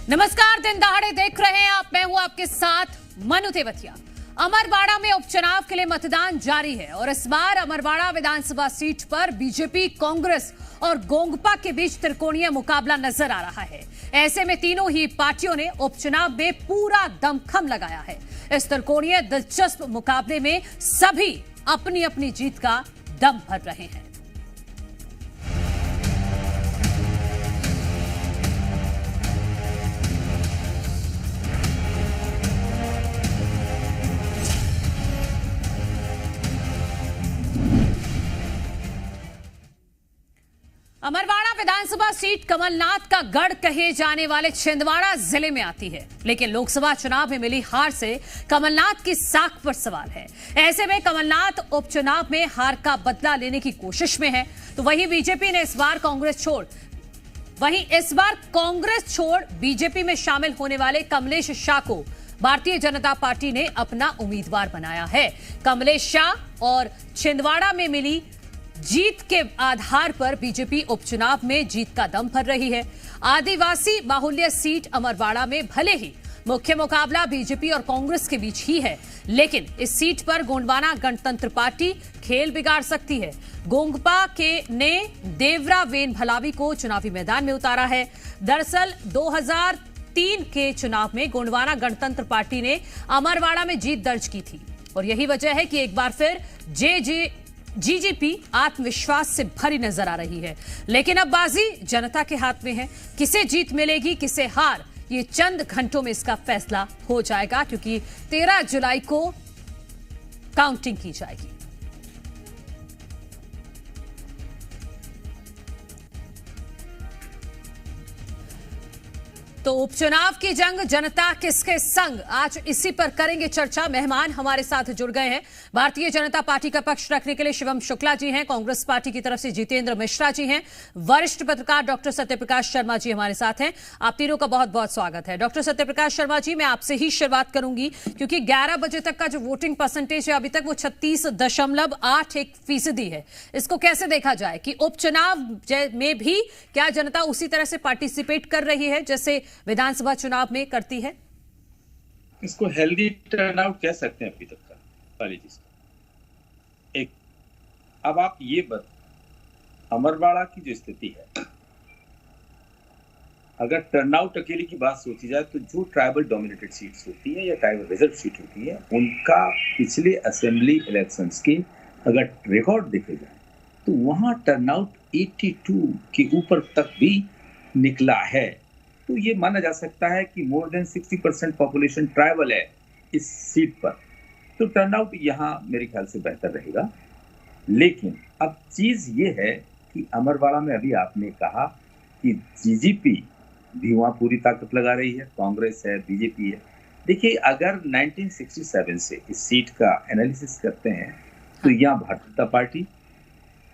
नमस्कार, दिन दहाड़े देख रहे हैं आप। मैं हूं आपके साथ मनु तेवतिया। अमरवाड़ा में उपचुनाव के लिए मतदान जारी है और इस बार अमरवाड़ा विधानसभा सीट पर बीजेपी, कांग्रेस और गोंगपा के बीच त्रिकोणीय मुकाबला नजर आ रहा है। ऐसे में तीनों ही पार्टियों ने उपचुनाव में पूरा दमखम लगाया है। इस त्रिकोणीय दिलचस्प मुकाबले में सभी अपनी अपनी जीत का दम भर रहे हैं। अमरवाड़ा विधानसभा सीट कमलनाथ का गढ़ कहे जाने वाले छिंदवाड़ा जिले में आती है, लेकिन लोकसभा चुनाव में मिली हार से कमलनाथ की साख पर सवाल है। ऐसे में कमलनाथ उपचुनाव में हार का बदला लेने की कोशिश में है, तो वहीं बीजेपी ने इस बार कांग्रेस छोड़ बीजेपी में शामिल होने वाले कमलेश शाह को भारतीय जनता पार्टी ने अपना उम्मीदवार बनाया है। कमलेश शाह और छिंदवाड़ा में मिली जीत के आधार पर बीजेपी उपचुनाव में जीत का दम भर रही है। आदिवासी बाहुल्य सीट अमरवाड़ा में भले ही मुख्य मुकाबला बीजेपी और कांग्रेस के बीच ही है, लेकिन इस सीट पर गोंडवाना गणतंत्र पार्टी खेल बिगाड़ सकती है। गोंगपा ने देवरा वेन भलावी को चुनावी मैदान में उतारा है। दरअसल 2003 के चुनाव में गोंडवाना गणतंत्र पार्टी ने अमरवाड़ा में जीत दर्ज की थी और यही वजह है कि एक बार फिर जीजेपी आत्मविश्वास से भरी नजर आ रही है। लेकिन अब बाजी जनता के हाथ में है। किसे जीत मिलेगी, किसे हार, ये चंद घंटों में इसका फैसला हो जाएगा, क्योंकि 13 जुलाई को काउंटिंग की जाएगी। तो उपचुनाव की जंग, जनता किसके संग, आज इसी पर करेंगे चर्चा। मेहमान हमारे साथ जुड़ गए हैं। भारतीय जनता पार्टी का पक्ष रखने के लिए शिवम शुक्ला जी हैं, कांग्रेस पार्टी की तरफ से जितेंद्र मिश्रा जी हैं, वरिष्ठ पत्रकार डॉक्टर सत्यप्रकाश शर्मा जी हमारे साथ हैं। आप तीनों का बहुत बहुत स्वागत है। डॉक्टर सत्यप्रकाश शर्मा जी, मैं आपसे ही शुरुआत करूंगी, क्योंकि 11 बजे तक का जो वोटिंग परसेंटेज है अभी तक वो 36.81% है। इसको कैसे देखा जाए कि उपचुनाव में भी क्या जनता उसी तरह से पार्टिसिपेट कर रही है जैसे विधानसभा चुनाव में करती है? इसको हेल्दी टर्नआउट कह सकते हैं अभी तक का पहली चीज। एक, अब आप ये अमरवाड़ा की जो स्थिति है, अगर टर्नआउट अकेले की बात सोची जाए तो जो ट्राइबल डोमिनेटेड सीट्स होती है या ट्राइबल रिजर्व सीट होती है, उनका पिछले असेंबली इलेक्शंस के अगर रिकॉर्ड देखे जाए तो वहां टर्नआउट 82 के ऊपर तक भी निकला है। तो ये माना जा सकता है कि मोर देन 60% पॉपुलेशन ट्राइबल है इस सीट पर, तो टर्नआउट यहाँ मेरे ख्याल से बेहतर रहेगा। लेकिन अब चीज ये है कि अमरवाड़ा में अभी आपने कहा कि जीजेपी भी वहाँ पूरी ताकत लगा रही है, कांग्रेस है, बीजेपी है। देखिए, अगर 1967 से इस सीट का एनालिसिस करते हैं तो यहाँ भारतीय जनता पार्टी,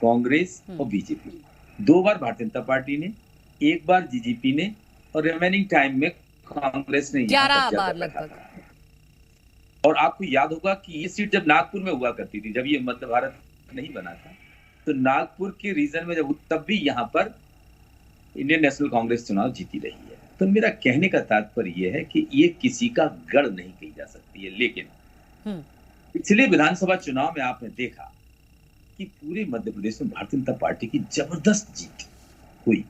कांग्रेस और बीजेपी, 2 बार भारतीय जनता पार्टी ने, 1 बार जीजेपी ने, और रिमेनिंग टाइम में कांग्रेस ने 11 बार लगभग। और आपको याद होगा कि ये सीट जब नागपुर में हुआ करती थी, जब ये मध्य भारत नहीं बना था, तो नागपुर के रीजन में तब भी यहाँ पर इंडियन नेशनल कांग्रेस चुनाव जीती रही है। तो मेरा कहने का तात्पर्य यह है कि ये किसी का गढ़ नहीं कही जा सकती है। लेकिन पिछले विधानसभा चुनाव में आपने देखा कि पूरे मध्य प्रदेश में भारतीय जनता पार्टी की जबरदस्त जीत हुई,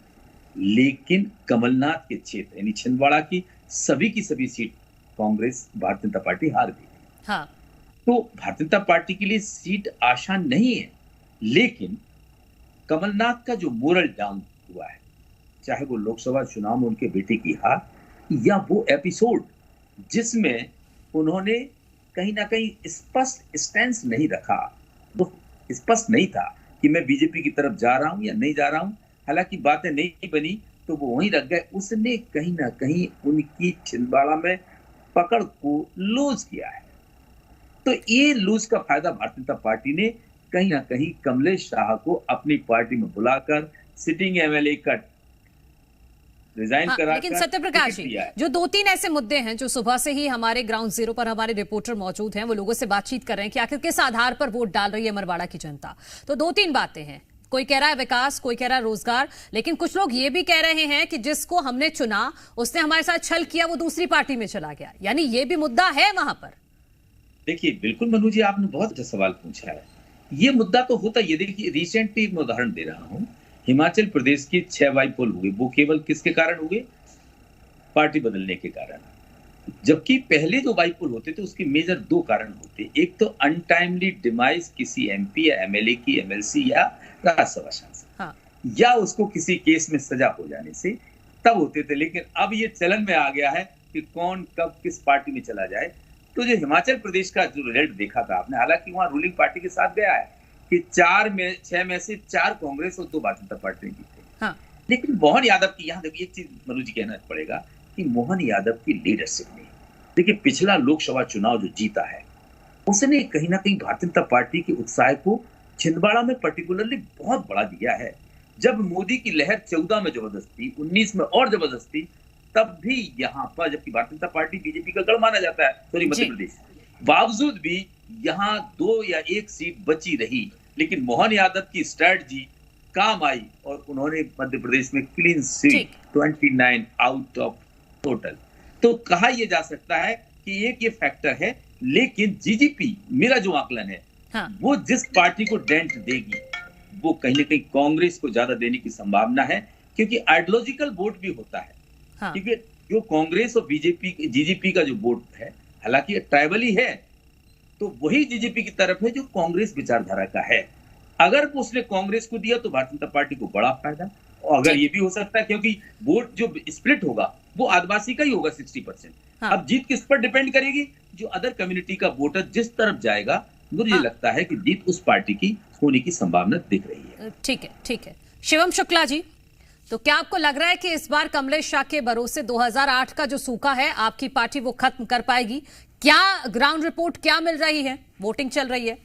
लेकिन कमलनाथ के क्षेत्र यानी छिंदवाड़ा की सभी सीट कांग्रेस भारतीय जनता पार्टी हार गई। हाँ। तो भारतीय जनता पार्टी के लिए सीट आसान नहीं है, लेकिन कमलनाथ का जो मोरल डाउन हुआ है, चाहे वो लोकसभा चुनाव में उनके बेटे की हार या वो एपिसोड जिसमें उन्होंने कहीं ना कहीं स्पष्ट स्टैंड नहीं रखा, वो स्पष्ट नहीं था कि मैं बीजेपी की तरफ जा रहा हूं या नहीं जा रहा हूं, हालांकि बातें नहीं बनी तो वो वहीं रख गए। उसने कहीं ना कहीं उनकी छिंदवाड़ा में पकड़ को लूज किया है। तो ये लूज का फायदा भारतीय जनता पार्टी ने कहीं ना कहीं कमलेश शाह को अपनी पार्टी में बुलाकर सिटिंग एमएलए का रिजाइन करा। लेकिन सत्यप्रकाश जी, जो 2-3 ऐसे मुद्दे हैं जो सुबह से ही हमारे ग्राउंड जीरो पर हमारे रिपोर्टर मौजूद हैं, वो लोगों से बातचीत कर रहे हैं कि आखिर किस आधार पर वोट डाल रही है अमरवाड़ा की जनता। तो 2-3 बातें हैं। कोई कह रहा है विकास, कोई कह रहा है रोजगार, लेकिन कुछ लोग ये भी कह रहे हैं कि जिसको हमने चुना उसने हमारे साथ छल किया, वो दूसरी पार्टी में चला गया। यानी ये भी मुद्दा है वहां पर। देखिए, बिल्कुल मनु जी, आपने बहुत अच्छा सवाल पूछा है। ये मुद्दा तो होता है। ये देखिए, रिसेंटली मैं उदाहरण दे रहा हूँ, हिमाचल प्रदेश की 6 बाईपोल हुए, वो केवल किसके कारण हुए? पार्टी बदलने के कारण। जबकि पहले जो बाईपोल होते थे उसके मेजर 2 कारण होते। एक तो अनटाइमली डिमाइस किसी एमपी या एमएलए की, एमएलसी या राज्यसभा सांसद, हाँ। या उसको किसी केस में सजा हो जाने से, तब होते थे। लेकिन अब ये चलन में आ गया है कि कौन कब किस पार्टी में चला जाए। तो जो हिमाचल प्रदेश का जो रिजल्ट देखा था आपने, हालांकि वहां रूलिंग पार्टी के साथ गया है कि 6 में से 4 कांग्रेस और 2 भारतीय जनता पार्टी जीते। हाँ। लेकिन मोहन यादव की, यहाँ देखिए एक चीज मनु जी कहना पड़ेगा कि मोहन यादव की लीडरशिप में, देखिए पिछला लोकसभा चुनाव जो जीता है, उसने कहीं ना कहीं भारतीय जनता पार्टी के उत्साह को छिंदवाड़ा में पर्टिकुलरली बहुत बढ़ा दिया है। जब मोदी की लहर 14 में जबरदस्त थी, 19 में और जबरदस्त थी, तब भी यहाँ पर, जबकि भारतीय जनता पार्टी बीजेपी का गढ़ माना जाता है, सॉरी मध्य प्रदेश, बावजूद भी यहाँ 2 या 1 सीट बची रही। लेकिन मोहन यादव की स्ट्रैटेजी काम आई और उन्होंने मध्य प्रदेश में clean seat 29 out of total. तो कहा यह जा सकता है कि एक ये फैक्टर है। लेकिन जीजीपी, मेरा जो आकलन है, हाँ। वो जिस पार्टी को डेंट देगी वो कहीं ना कहीं कांग्रेस को ज्यादा देने की संभावना है, क्योंकि आइडियोलॉजिकल वोट भी होता है। हाँ। क्योंकि जो कांग्रेस और बीजेपी, जीजीपी का जो वोट है, हालांकि ट्राइबल ही है, तो वही जीजीपी की तरफ है जो कांग्रेस विचारधारा का है। अगर उसने कांग्रेस को दिया तो भारतीय जनता पार्टी को बड़ा फायदा। और अगर ये भी हो सकता है, क्योंकि वोट जो स्प्लिट होगा वो आदिवासी का ही होगा 60%। हाँ। अब जीत किस पर डिपेंड करेगी? जो अदर कम्युनिटी का वोटर जिस तरफ जाएगा, मुझे लगता है कि जीत उस पार्टी की होने की संभावना दिख रही है। ठीक है, ठीक है। शिवम शुक्ला जी, तो क्या आपको लग रहा है कि इस बार कमलेश शाह के भरोसे 2008 का जो सूखा है आपकी पार्टी वो खत्म कर पाएगी? क्या ग्राउंड रिपोर्ट क्या मिल रही है? वोटिंग चल रही है?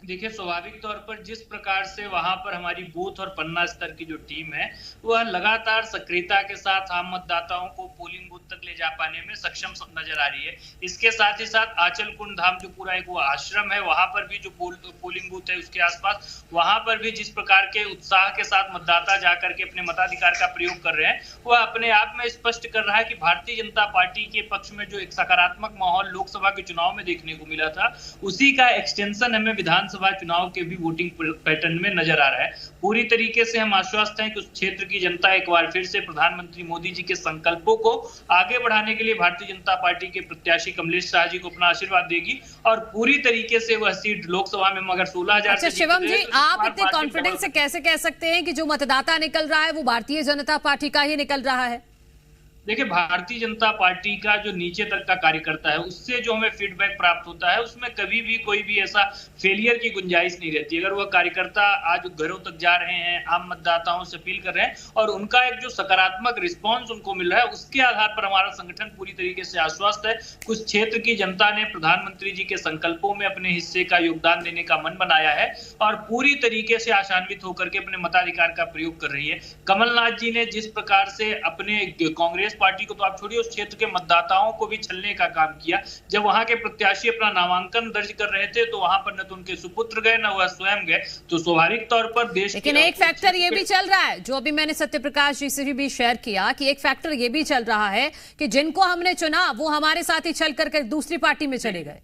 देखिए, स्वाभाविक तौर पर जिस प्रकार से वहां पर हमारी बूथ और पन्ना स्तर की जो टीम है वह लगातार सक्रियता के साथ आम मतदाताओं को पोलिंग बूथ तक ले जा पाने में सक्षम नजर आ रही है। इसके साथ ही साथ आंचल कुंड धाम जो पूरा एक वो आश्रम है, वहां पर भी जो पोलिंग बूथ है उसके आसपास, वहां पर भी जिस प्रकार के उत्साह के साथ मतदाता जाकर के अपने मताधिकार का प्रयोग कर रहे हैं, वह अपने आप में स्पष्ट कर रहा है कि भारतीय जनता पार्टी के पक्ष में जो एक सकारात्मक माहौल लोकसभा के चुनाव में देखने को मिला था, उसी का एक्सटेंशन हमें विधानसभा चुनाव के भी वोटिंग पैटर्न में नजर आ रहा है। पूरी तरीके से हम आश्वस्त हैं कि उस क्षेत्र की जनता एक बार फिर से प्रधानमंत्री मोदी जी के संकल्पों को आगे बढ़ाने के लिए भारतीय जनता पार्टी के प्रत्याशी कमलेश शाह जी को अपना आशीर्वाद देगी और पूरी तरीके से वह सीट लोकसभा में मगर 16,000। अच्छा शिवम जी, आप इतने कॉन्फिडेंस से कैसे कह सकते हैं कि जो मतदाता निकल रहा है वो भारतीय जनता पार्टी का ही निकल रहा है? देखिए, भारतीय जनता पार्टी का जो नीचे तक का कार्यकर्ता है उससे जो हमें फीडबैक प्राप्त होता है उसमें कभी भी कोई भी ऐसा फेलियर की गुंजाइश नहीं रहती। अगर वह कार्यकर्ता आज घरों तक जा रहे हैं, आम मतदाताओं से अपील कर रहे हैं और उनका एक जो सकारात्मक रिस्पांस उनको मिल रहा है, उसके आधार पर हमारा संगठन पूरी तरीके से आश्वस्त है। कुछ क्षेत्र की जनता ने प्रधानमंत्री जी के संकल्पों में अपने हिस्से का योगदान देने का मन बनाया है और पूरी तरीके से आशान्वित होकर के अपने मताधिकार का प्रयोग कर रही है। कमलनाथ जी ने जिस प्रकार से अपने कांग्रेस पार्टी को तो आप छोड़िए, उस क्षेत्र के मतदाताओं को भी छलने का काम किया। जब वहां के प्रत्याशी अपना नामांकन दर्ज कर रहे थे तो वहां पर न तो उनके सुपुत्र गए, न वह स्वयं गए। तो स्वाभाविक तौर पर देश, लेकिन एक फैक्टर ये भी चल रहा है जो अभी मैंने सत्यप्रकाश जी से भी शेयर किया कि एक फैक्टर ये भी चल रहा है कि जिनको हमने चुना वो हमारे साथ ही छल करके दूसरी पार्टी में चले गए।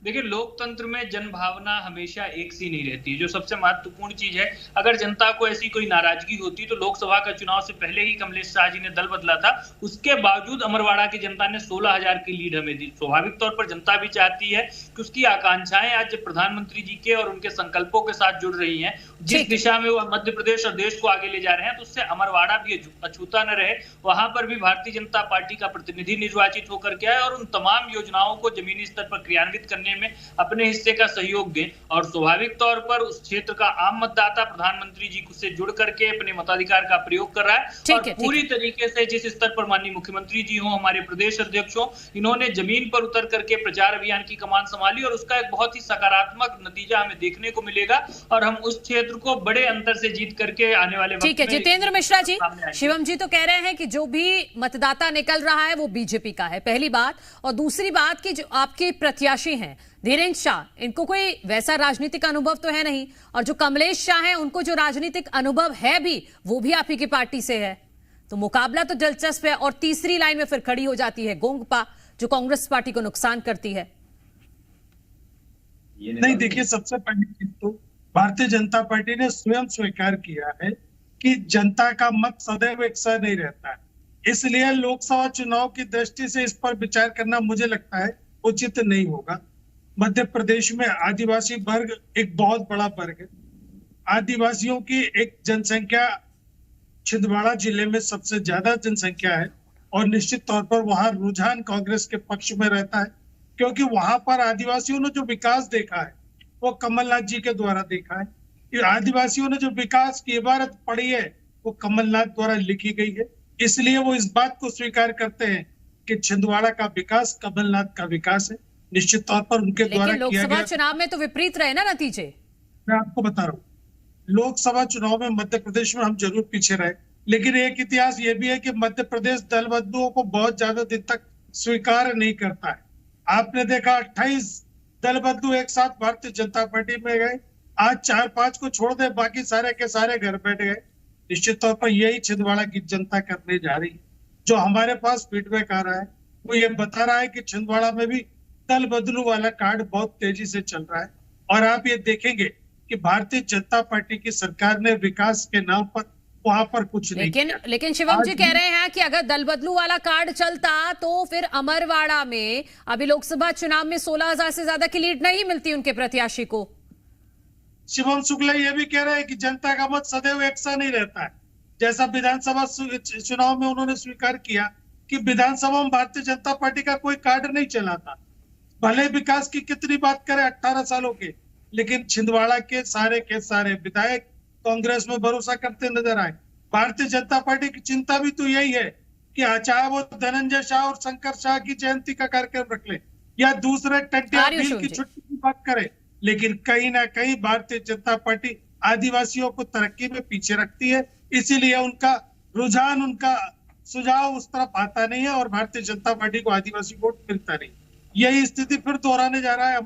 देखिए, लोकतंत्र में जनभावना हमेशा एक सी नहीं रहती। जो सबसे महत्वपूर्ण चीज है, अगर जनता को ऐसी कोई नाराजगी होती तो लोकसभा का चुनाव से पहले ही कमलेश शाह जी ने दल बदला था, उसके बावजूद अमरवाड़ा की जनता ने 16,000 की लीड हमें दी। स्वाभाविक तौर पर जनता भी चाहती है कि उसकी आकांक्षाएं आज प्रधानमंत्री जी के और उनके संकल्पों के साथ जुड़ रही हैं। जिस दिशा में वह मध्य प्रदेश और देश को आगे ले जा रहे हैं, तो उससे अमरवाड़ा भी अछूता न रहे। वहां पर भी भारतीय जनता पार्टी का प्रतिनिधि निर्वाचित होकर के आए और उन तमाम योजनाओं को जमीनी स्तर पर क्रियान्वित करने में अपने हिस्से का सहयोग दें। और स्वाभाविक तौर पर उस क्षेत्र का आम मतदाता प्रधानमंत्री जी से जुड़ करके अपने मताधिकार का प्रयोग कर रहा है और पूरी तरीके से जिस स्तर पर माननीय मुख्यमंत्री जी हो, हमारे प्रदेश अध्यक्ष हो, इन्होंने जमीन पर उतर करके प्रचार अभियान की कमान संभाली और उसका एक बहुत ही सकारात्मक नतीजा हमें देखने को मिलेगा और हम उस क्षेत्र को बड़े अंतर से जीत करके आने वाले वक्त में। ठीक है जितेंद्र मिश्रा जी, शिवम जी तो कह रहे हैं कि जो भी मतदाता निकल रहा है वो बीजेपी का है, पहली बात। और दूसरी बात कि जो आपके प्रत्याशी हैं धीरेन्द्र शाह, इनको कोई वैसा राजनीतिक अनुभव तो है नहीं, और जो कमलेश शाह हैं उनको जो राजनीतिक अनुभव है भी वो भी आप ही की पार्टी से है, तो मुकाबला तो दिलचस्प है। और तीसरी लाइन में फिर खड़ी हो जाती है गोंगपा, जो कांग्रेस पार्टी को नुकसान करती है। नहीं, देखिए, सबसे पहली चीज तो भारतीय जनता पार्टी ने स्वयं स्वीकार किया है कि जनता का मत सदैव एक सा नहीं रहता है, इसलिए लोकसभा चुनाव की दृष्टि से इस पर विचार करना मुझे लगता है उचित नहीं होगा। मध्य प्रदेश में आदिवासी वर्ग एक बहुत बड़ा वर्ग है। आदिवासियों की एक जनसंख्या छिंदवाड़ा जिले में सबसे ज्यादा जनसंख्या है, और निश्चित तौर पर वहां रुझान कांग्रेस के पक्ष में रहता है, क्योंकि वहां पर आदिवासियों ने जो विकास देखा है वो कमलनाथ जी के द्वारा देखा है। आदिवासियों ने जो विकास की इबारत पढ़ी है वो कमलनाथ द्वारा लिखी गई है, इसलिए वो इस बात को स्वीकार करते हैं कि छिंदवाड़ा का विकास कमलनाथ का विकास है। निश्चित तौर पर उनके द्वारा किया गया। लोकसभा चुनाव में तो विपरीत रहे ना नतीजे। मैं आपको बता रहा हूँ, लोकसभा चुनाव में मध्य प्रदेश में हम जरूर पीछे रहे, लेकिन एक इतिहास ये भी है कि मध्य प्रदेश दल बदलुओं को बहुत ज्यादा दिन तक स्वीकार नहीं करता है। आपने देखा 28 दल बदलू एक साथ भारतीय जनता पार्टी में गए, आज 4-5 को छोड़ दे बाकी सारे के सारे घर बैठ गए। निश्चित तौर पर यही छिंदवाड़ा की जनता करने जा रही है। जो हमारे पास फीडबैक आ रहा है वो ये बता रहा है कि छिंदवाड़ा में भी दल बदलू वाला कार्ड बहुत तेजी से चल रहा है, और आप ये देखेंगे कि भारतीय जनता पार्टी की सरकार ने विकास के नाम पर वहां पर कुछ नहीं किया। लेकिन शिवम जी कह रहे हैं कि अगर दल बदलू वाला कार्ड चलता तो फिर अमरवाड़ा में अभी लोकसभा चुनाव में 16,000 से ज्यादा की लीड नहीं मिलती उनके प्रत्याशी को। शिवम शुक्ला ये भी कह रहे हैं कि जनता का मत सदैव एक सा नहीं रहता है। जैसा विधानसभा चुनाव में उन्होंने स्वीकार किया कि विधानसभा में भारतीय जनता पार्टी का कोई कार्ड नहीं चला था, भले विकास की कितनी बात करें 18 सालों के, लेकिन छिंदवाड़ा के सारे विधायक कांग्रेस में भरोसा करते नजर आए। भारतीय जनता पार्टी की चिंता भी तो यही है कि चाहे वो धनंजय शाह और शंकर शाह की जयंती का कार्यक्रम रख ले या दूसरे टंटिया बिल की छुट्टी की बात करे, लेकिन कहीं ना कहीं भारतीय जनता पार्टी आदिवासियों को तरक्की में पीछे रखती है, इसीलिए उनका रुझान, उनका सुझाव उस तरफ आता नहीं है और भारतीय जनता पार्टी को आदिवासी वोट मिलता नहीं। यही स्थिति फिर दोहराने जा रहा है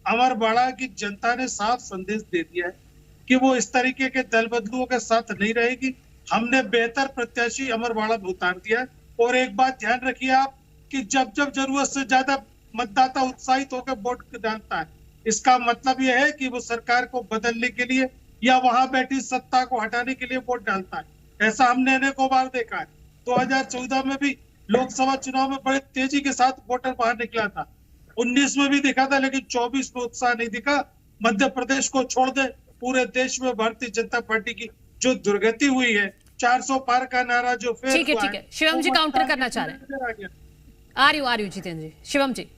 अमरवाड़ा की जनता ने साफ संदेश दे दिया है कि वो इस तरीके के दल बदलुओं के साथ नहीं रहेगी। हमने बेहतर प्रत्याशी अमरवाड़ा में उतार दिया है। और एक बात ध्यान रखिए आप कि जब जरूरत से ज्यादा मतदाता उत्साहित होकर वोट डालता है, इसका मतलब यह है कि वो सरकार को बदलने के लिए या वहां बैठी सत्ता को हटाने के लिए वोट डालता है। ऐसा हमने अनेकों बार देखा है। 2014 में भी लोकसभा चुनाव में बड़े तेजी के साथ वोटर बाहर निकला था, 19 में भी दिखा था, लेकिन 24 में उत्साह नहीं दिखा। मध्य प्रदेश को छोड़ दे, पूरे देश में भारतीय जनता पार्टी की जो दुर्गति हुई है, 400 पार का नारा जो फेल हुआ है। ठीक है शिवम जी काउंटर करना चाह रहे हैं। आ रही हूँ जितेंद्र जी। शिवम जी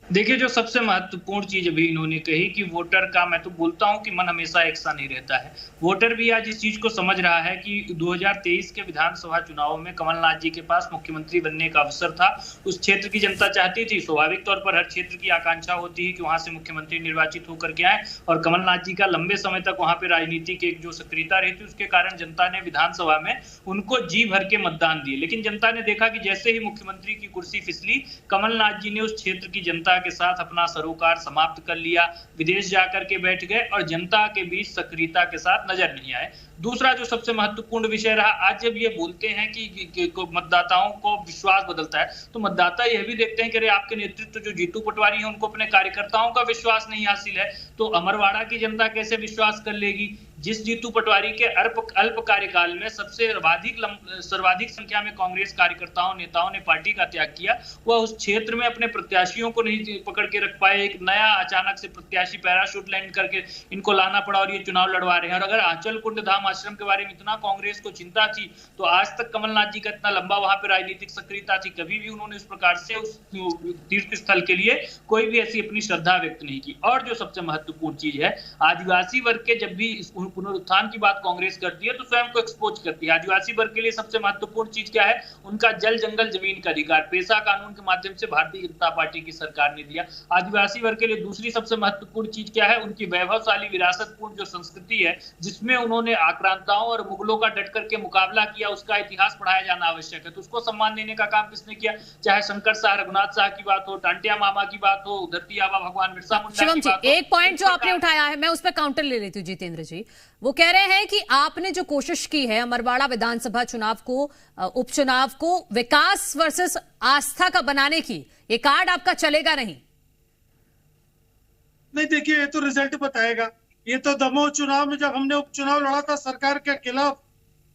देखिए, जो सबसे महत्वपूर्ण चीज अभी इन्होंने कही कि वोटर का, मैं तो बोलता हूं कि मन हमेशा एक सा नहीं रहता है। वोटर भी आज इस चीज को समझ रहा है कि 2023 के विधानसभा चुनाव में कमलनाथ जी के पास मुख्यमंत्री बनने का अवसर था। उस क्षेत्र की जनता चाहती थी, स्वाभाविक तौर पर हर क्षेत्र की आकांक्षा होती है कि वहां से मुख्यमंत्री निर्वाचित होकर के आए, और कमलनाथ जी का लंबे समय तक वहां पर राजनीतिक एक जो सक्रियता रही थी, उसके कारण जनता ने विधानसभा में उनको जी भर के मतदान दिए। लेकिन जनता ने देखा कि जैसे ही मुख्यमंत्री की कुर्सी फिसली, कमलनाथ जी ने उस क्षेत्र की जनता के साथ अपना सरोकार समाप्त कर लिया, विदेश जाकर के बैठ गए और जनता के बीच सक्रियता के साथ नजर नहीं आए। दूसरा जो सबसे महत्वपूर्ण विषय रहा, आज जब ये बोलते हैं कि मतदाताओं को विश्वास बदलता है, तो मतदाता यह भी देखते हैं कि अरे आपके नेतृत्व जो जीतू पटवारी है उनको अपने कार्यकर्ताओं का विश्वास नहीं हासिल है, तो अमरवाड़ा की जनता कैसे विश्वास कर लेगी? जिस जीतू पटवारी के अल्प कार्यकाल में सर्वाधिक संख्या में कांग्रेस कार्यकर्ताओं नेताओं ने पार्टी का त्याग किया, वह उस क्षेत्र में अपने प्रत्याशियों को नहीं पकड़ के रख पाए। एक नया अचानक से प्रत्याशी पैराशूट लैंड करके इनको लाना पड़ा और ये चुनाव लड़वा रहे हैं। और अगर आंचल कुंड धाम आश्रम के बारे में इतना कांग्रेस को चिंता थी, तो आज तक कमलनाथ जी का इतना लंबा वहां पर राजनीतिक सक्रियता थी, कभी भी उन्होंने इस प्रकार से उस तीर्थ स्थल के लिए कोई भी ऐसी अपनी श्रद्धा व्यक्त नहीं की। और जो सबसे महत्वपूर्ण चीज है, आदिवासी वर्ग के जब भी पुनरुत्थान की बात कांग्रेस करती है तो स्वयं को एक्सपोज करती है। आदिवासी वर्ग के लिए सबसे महत्वपूर्ण चीज क्या है? उनका जल जंगल जमीन का अधिकार पेशा कानून के माध्यम से भारतीय जनता पार्टी की सरकार ने दिया। आदिवासी वर्ग के लिए दूसरी सबसे महत्वपूर्ण चीज क्या है? उनकी वैभवशाली विरासतपूर्ण जो संस्कृति है, जिसमें उन्होंने आक्रांताओं और मुगलों का डट करके मुकाबला किया, उसका इतिहास पढ़ाया जाना आवश्यक है। तो उसको सम्मान देने का काम किसने किया? चाहे शंकर शाह रघुनाथ शाह की बात हो, टांटिया मामा की बात हो, धरती आबा भगवान बिरसा मुंडा की बात हो। एक पॉइंट जो आपने उठाया है, मैं उस पर काउंटर ले लेती हूँ। जितेंद्र जी वो कह रहे हैं कि आपने जो कोशिश की है अमरवाड़ा विधानसभा चुनाव को, उपचुनाव को विकास वर्सेस आस्था का बनाने की, ये कार्ड आपका चलेगा नहीं। नहीं, देखिए ये तो रिजल्ट बताएगा। ये तो दमोह चुनाव में जब हमने उपचुनाव लड़ा था सरकार के खिलाफ,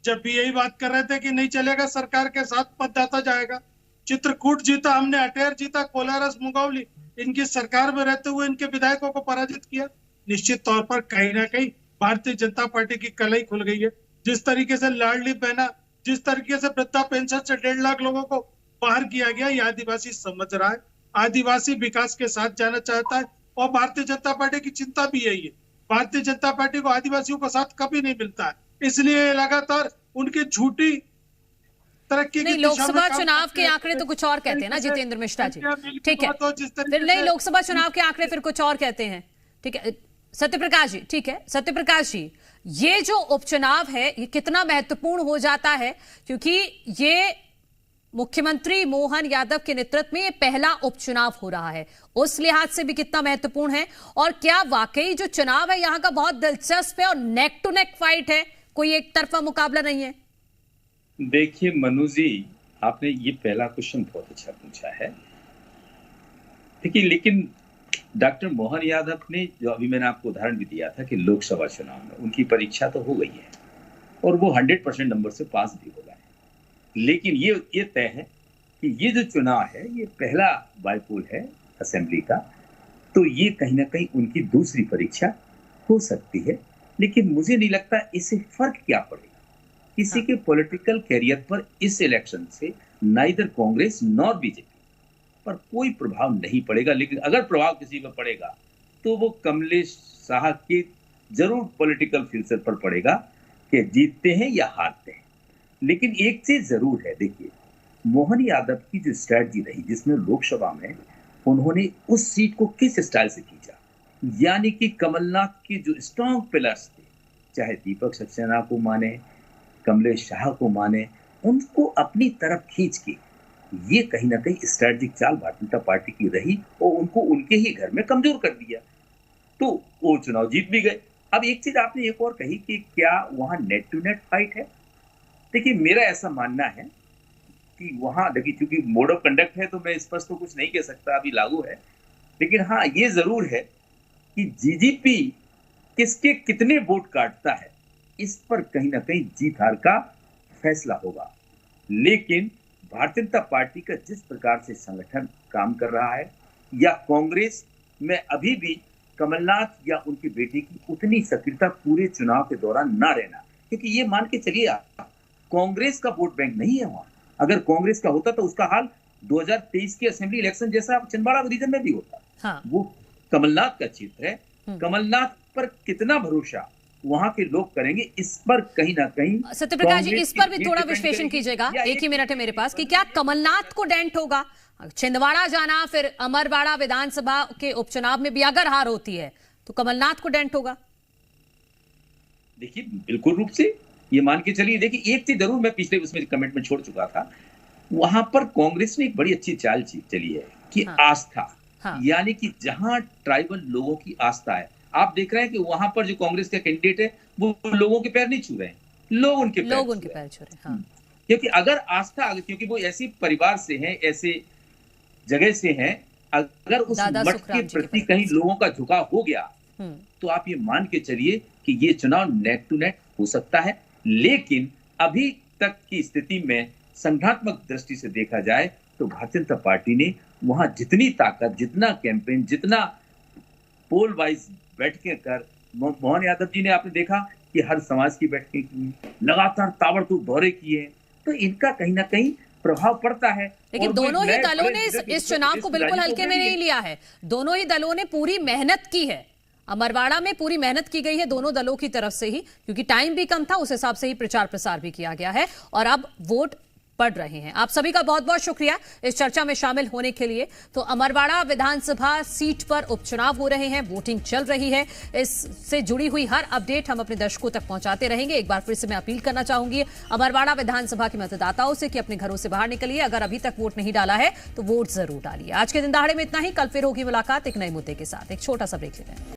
जब भी यही बात कर रहे थे कि नहीं चलेगा, सरकार के साथ मतदाता जाएगा। चित्रकूट जीता हमने, अटेर जीता, कोलारस, मुंगौली, इनकी सरकार में रहते हुए इनके विधायकों को पराजित किया। निश्चित तौर पर कहीं ना कहीं भारतीय जनता पार्टी की कलई खुल गई है। जिस तरीके से लाडली बहना, जिस तरीके से वृद्धा पेंशन से 1.5 लाख लोगों को बाहर किया गया, ये आदिवासी समझ रहा है। आदिवासी विकास के साथ जाना चाहता है और भारतीय जनता पार्टी की चिंता भी यही है। भारतीय जनता पार्टी को आदिवासियों का साथ कभी नहीं मिलता है, इसलिए लगातार उनकी झूठी तरक्की की लोकसभा चुनाव के आंकड़े तो कुछ और कहते हैं ना जितेंद्र मिश्रा जी। ठीक है, फिर नहीं, लोकसभा चुनाव के आंकड़े फिर कुछ और कहते हैं। ठीक है सत्यप्रकाश जी, ठीक है सत्यप्रकाश जी, ये जो उपचुनाव है ये कितना महत्वपूर्ण हो जाता है, क्योंकि ये मुख्यमंत्री मोहन यादव के नेतृत्व में ये पहला उपचुनाव हो रहा है, उस लिहाज से भी कितना महत्वपूर्ण है? और क्या वाकई जो चुनाव है यहाँ का बहुत दिलचस्प है और नेक टू नेक फाइट है, कोई एक तरफा मुकाबला नहीं है? देखिए मनु जी, आपने ये पहला क्वेश्चन बहुत अच्छा पूछा है। देखिए, लेकिन डॉक्टर मोहन यादव ने, जो अभी मैंने आपको उदाहरण भी दिया था कि लोकसभा चुनाव में उनकी परीक्षा तो हो गई है और वो 100% नंबर से पास भी हो गए, लेकिन ये तय है कि ये जो चुनाव है ये पहला बाईपोल है असेंबली का, तो ये कहीं ना कहीं उनकी दूसरी परीक्षा हो सकती है। लेकिन मुझे नहीं लगता इससे फर्क क्या पड़ेगा किसी के पॉलिटिकल कैरियर पर। इस इलेक्शन से नाइदर कांग्रेस नॉर बीजेपी पर कोई प्रभाव नहीं पड़ेगा, लेकिन अगर प्रभाव किसी पर पड़ेगा तो वो कमलेश शाह के जरूर पॉलिटिकल फ्यूचर पर पड़ेगा कि जीतते हैं या हारते हैं। लेकिन एक चीज जरूर है, देखिए मोहन यादव की जो स्ट्रैटेजी रही, जिसमें लोकसभा में उन्होंने उस सीट को किस स्टाइल से खींचा, यानी कि कमलनाथ के जो स्ट्रॉन्ग पिलर्स थे, चाहे दीपक सक्सेना को माने, कमलेश शाह को माने, उनको अपनी तरफ खींच के ये कहीं ना कहीं स्ट्रैटेजिक चाल भारतीय जनता पार्टी की रही और उनको उनके ही घर में कमजोर कर दिया, तो वो चुनाव जीत भी गए। अब एक चीज आपने एक और कही कि क्या वहां नेट टू नेट फाइट है। देखिए मेरा ऐसा मानना है कि वहां, देखिए क्योंकि मोड ऑफ कंडक्ट है तो मैं स्पष्ट तो कुछ नहीं कह सकता, अभी लागू है, लेकिन हाँ ये जरूर है कि जीजीपी किसके कितने वोट काटता है, इस पर कहीं ना कहीं जीत हार का फैसला होगा। लेकिन भारतीय जनता पार्टी का जिस प्रकार से संगठन काम कर रहा है, या कांग्रेस में अभी भी कमलनाथ या उनके बेटे की उतनी सक्रियता पूरे चुनाव के दौरान ना रहना, क्योंकि ये मान के चलिए कांग्रेस का वोट बैंक नहीं है वहां। अगर कांग्रेस का होता तो उसका हाल 2023 के असेंबली इलेक्शन जैसा छिंदवाड़ा रीजन में भी होता। हाँ। वो कमलनाथ का क्षेत्र है, कमलनाथ पर कितना भरोसा वहां के लोग करेंगे, इस पर कहीं ना कहीं सत्यप्रकाश जी इस पर भी थोड़ा विश्लेषण कीजिएगा, एक ही मिनट है मेरे पास, कि क्या कमलनाथ को डेंट होगा छिंदवाड़ा जाना, फिर अमरवाड़ा विधानसभा के उपचुनाव में भी अगर हार होती है तो कमलनाथ को डेंट होगा? देखिए बिल्कुल रूप से ये मान के चलिए। देखिए एक चीज जरूर मैं पिछले उसमें कमेंट में छोड़ चुका था, वहां पर कांग्रेस ने एक बड़ी अच्छी चाल चली है कि हाँ। आस्था, हाँ। यानी कि जहां ट्राइबल लोगों की आस्था है, आप देख रहे हैं कि वहां पर जो कांग्रेस का कैंडिडेट है वो लोगों के पैर नहीं छू रहे हैं, लोग उनके पैर छू रहे हैं। हाँ। क्योंकि अगर आस्था, क्योंकि वो ऐसी परिवार से हैं, ऐसे जगह से हैं, अगर उस मठ के प्रति कहीं लोगों का झुकाव हो गया तो आप ये मान के चलिए कि ये चुनाव नेट टू नेट हो सकता है। लेकिन अभी तक की स्थिति में संगठनात्मक दृष्टि से देखा जाए तो भारतीय जनता पार्टी ने वहां जितनी ताकत, जितना कैंपेन, जितना पोल वाइज बैठकें कर, मोहन यादव जी ने आपने देखा कि हर समाज की बैठकें की, लगातार ताबड़तोड़ दौरे किए, तो इनका कहीं ना कहीं प्रभाव पड़ता है। लेकिन दोनों ही दलों ने इस चुनाव को बिल्कुल हल्के में नहीं लिया है, दोनों ही दलों ने पूरी मेहनत की है। अमरवाड़ा में पूरी मेहनत की गई है दोनों दलों की तरफ से ही, क्योंकि टाइम भी कम था, उस हिसाब से ही प्रचार प्रसार भी किया गया है और अब वोट पड़ रहे हैं। आप सभी का बहुत बहुत शुक्रिया इस चर्चा में शामिल होने के लिए। तो अमरवाड़ा विधानसभा सीट पर उपचुनाव हो रहे हैं, वोटिंग चल रही है। इससे जुड़ी हुई हर अपडेट हम अपने दर्शकों तक पहुंचाते रहेंगे। एक बार फिर से मैं अपील करना चाहूंगी अमरवाड़ा विधानसभा के मतदाताओं से कि अपने घरों से बाहर निकलिए। अगर अभी तक वोट नहीं डाला है तो वोट जरूर डालिए। आज के दिन दहाड़े में इतना ही। कल फिर होगी मुलाकात एक नए मुद्दे के साथ। एक छोटा सा ब्रेक लेते हैं।